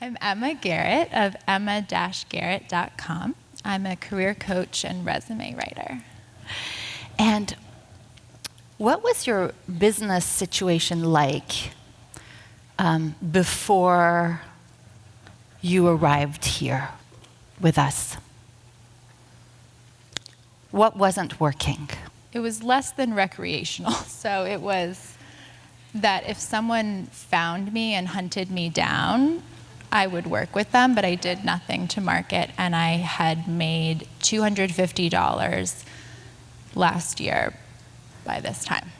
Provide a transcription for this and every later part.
I'm Emma Garrett of emma-garrett.com. I'm a career coach and resume writer. And what was your business situation like before you arrived here with us? What wasn't working? It was less than recreational. So it was that if someone found me and hunted me down, I would work with them, but I did nothing to market, and I had made $250 last year by this time.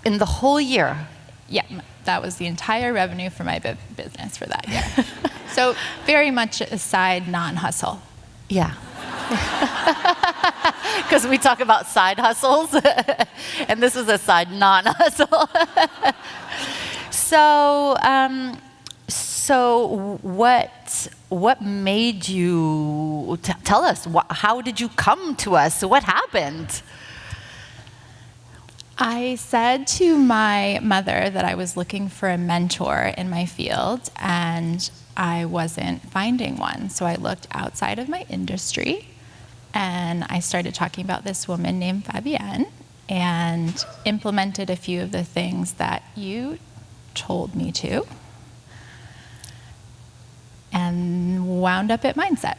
In the whole year? Yeah, that was the entire revenue for my business for that year. So very much a side non-hustle. Yeah. Because we talk about side hustles, and this is a side non-hustle. So what made you, tell us, how did you come to us? What happened? I said to my mother that I was looking for a mentor in my field, and I wasn't finding one. So I looked outside of my industry, and I started talking about this woman named Fabienne, and implemented a few of the things that you told me to, and wound up at Mindset.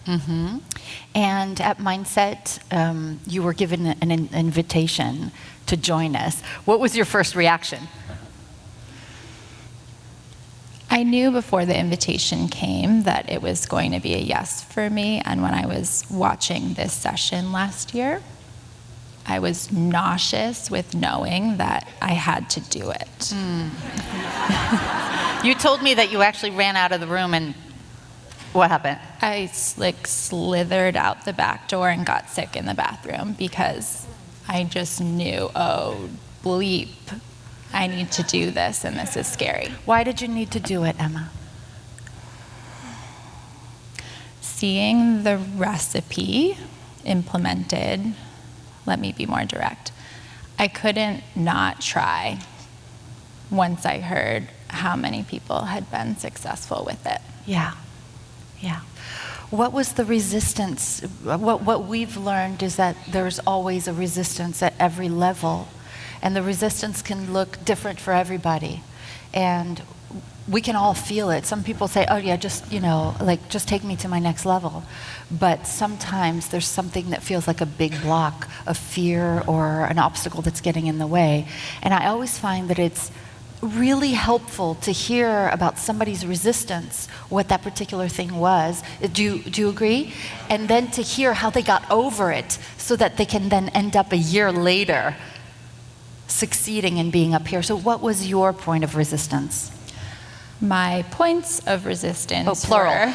Mm-hmm. And at Mindset, you were given an invitation to join us. What was your first reaction? I knew before the invitation came that it was going to be a yes for me, and when I was watching this session last year, I was nauseous with knowing that I had to do it. You told me that you actually ran out of the room, and what happened? I slithered out the back door and got sick in the bathroom because I just knew, oh, bleep, I need to do this, and this is scary. Why did you need to do it, Emma? Seeing the recipe implemented, let me be more direct, I couldn't not try once I heard how many people had been successful with it. Yeah. What was the resistance? What we've learned is that there's always a resistance at every level, and the resistance can look different for everybody, and we can all feel it. Some people say, oh yeah, just take me to my next level. But sometimes there's something that feels like a big block of fear or an obstacle that's getting in the way. And I always find that it's really helpful to hear about somebody's resistance, what that particular thing was. Do you agree? And then to hear how they got over it so that they can then end up a year later succeeding in being up here. So what was your point of resistance? My points of resistance plural. were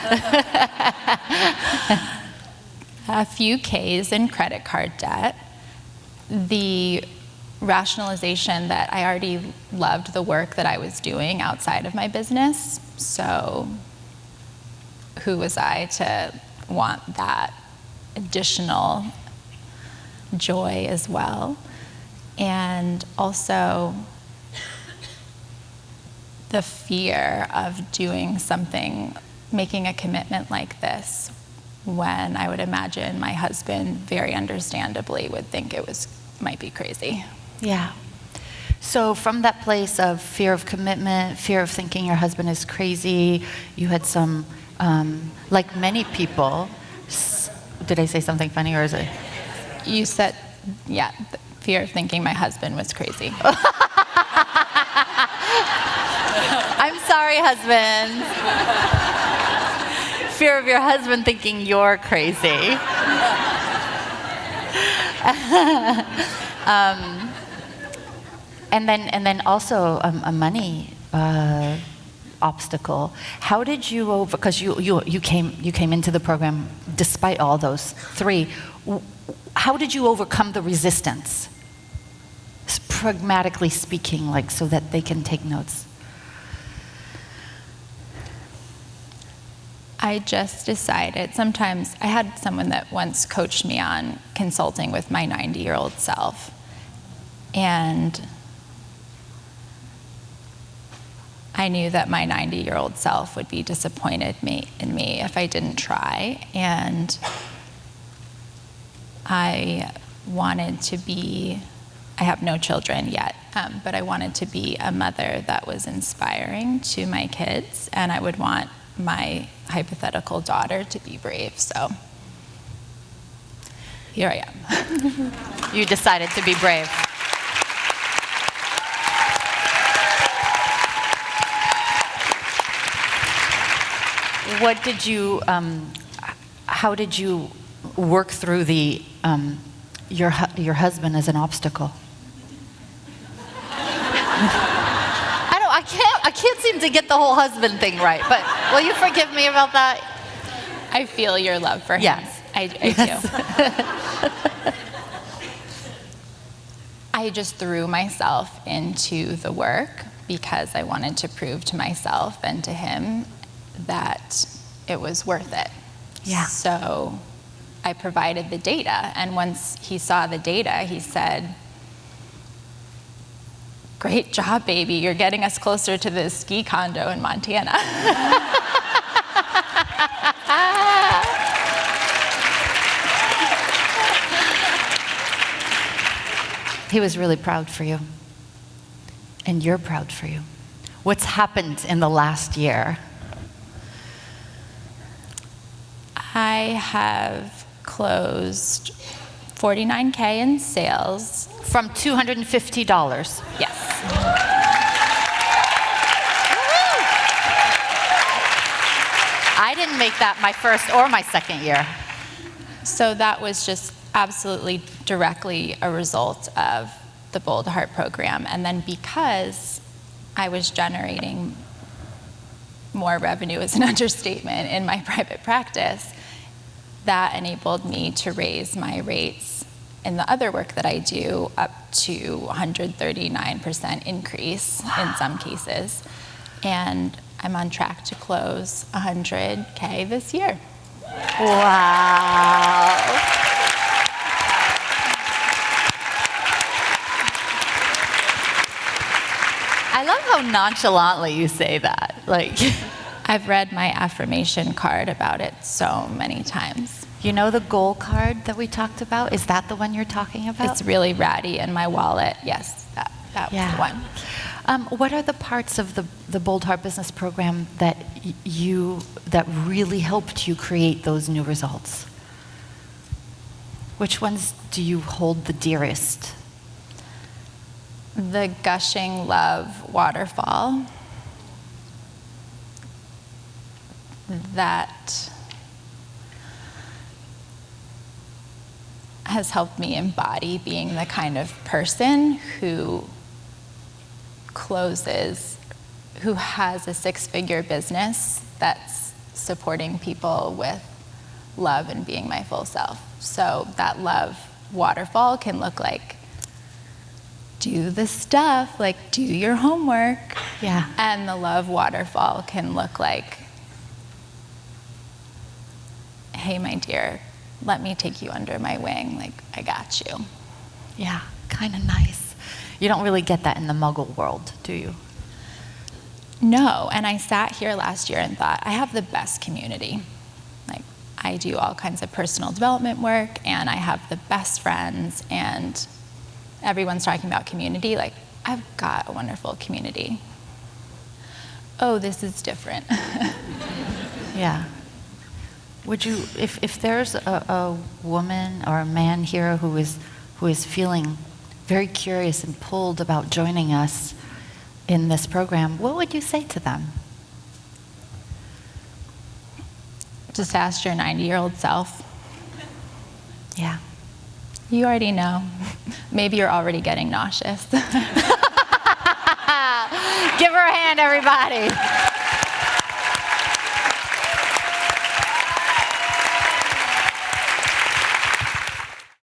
a few Ks in credit card debt, the rationalization that I already loved the work that I was doing outside of my business, so who was I to want that additional joy as well? And also the fear of doing something, making a commitment like this, when I would imagine my husband very understandably would think it might be crazy. Yeah. So from that place of fear of commitment, fear of thinking your husband is crazy, you had some, like many people, did I say something funny, or is it? You said, yeah, fear of thinking my husband was crazy. I'm sorry, husband. Fear of your husband thinking you're crazy. And then also a money obstacle. How did you because you came into the program despite all those three. How did you overcome the resistance? Pragmatically speaking, like so that they can take notes. I just decided, sometimes I had someone that once coached me on consulting with my 90-year-old self, and I knew that my 90-year-old self would be disappointed in me if I didn't try. And I wanted to be, I have no children yet, but I wanted to be a mother that was inspiring to my kids, and I would want my hypothetical daughter to be brave. So here I am. You decided to be brave. What did you, how did you work through the, your husband as an obstacle? I can't seem to get the whole husband thing right, but will you forgive me about that? I feel your love for him. Yes. I do. I just threw myself into the work because I wanted to prove to myself and to him that it was worth it. Yeah. So I provided the data, and once he saw the data, he said, "Great job, baby. You're getting us closer to the ski condo in Montana." He was really proud for you. And you're proud for you. What's happened in the last year? I have closed $49K in sales. From $250. Yes. I didn't make that my first or my second year. So that was just absolutely directly a result of the Boldheart program. And then because I was generating more revenue is an understatement in my private practice, that enabled me to raise my rates in the other work that I do up to 139% increase in some cases. And I'm on track to close 100K this year. Wow. I love how nonchalantly you say that. Like, I've read my affirmation card about it so many times. you know the goal card that we talked about? Is that the one you're talking about? It's really ratty in my wallet. Yes, that was the one. What are the parts of the Boldheart Business Program that that really helped you create those new results? Which ones do you hold the dearest? The gushing love waterfall. That has helped me embody being the kind of person who who has a six-figure business that's supporting people with love and being my full self. So that love waterfall can look like, do the stuff, like do your homework. Yeah. And the love waterfall can look like, hey, my dear, let me take you under my wing. Like, I got you. Yeah, kind of nice. You don't really get that in the Muggle world, do you? No, and I sat here last year and thought, I have the best community. Like, I do all kinds of personal development work, and I have the best friends, and everyone's talking about community. Like, I've got a wonderful community. Oh, this is different. Yeah. Would you, if there's a woman or a man here who is feeling very curious and pulled about joining us in this program, what would you say to them? Just ask your 90-year-old self. Yeah. You already know. Maybe you're already getting nauseous. Give her a hand, everybody.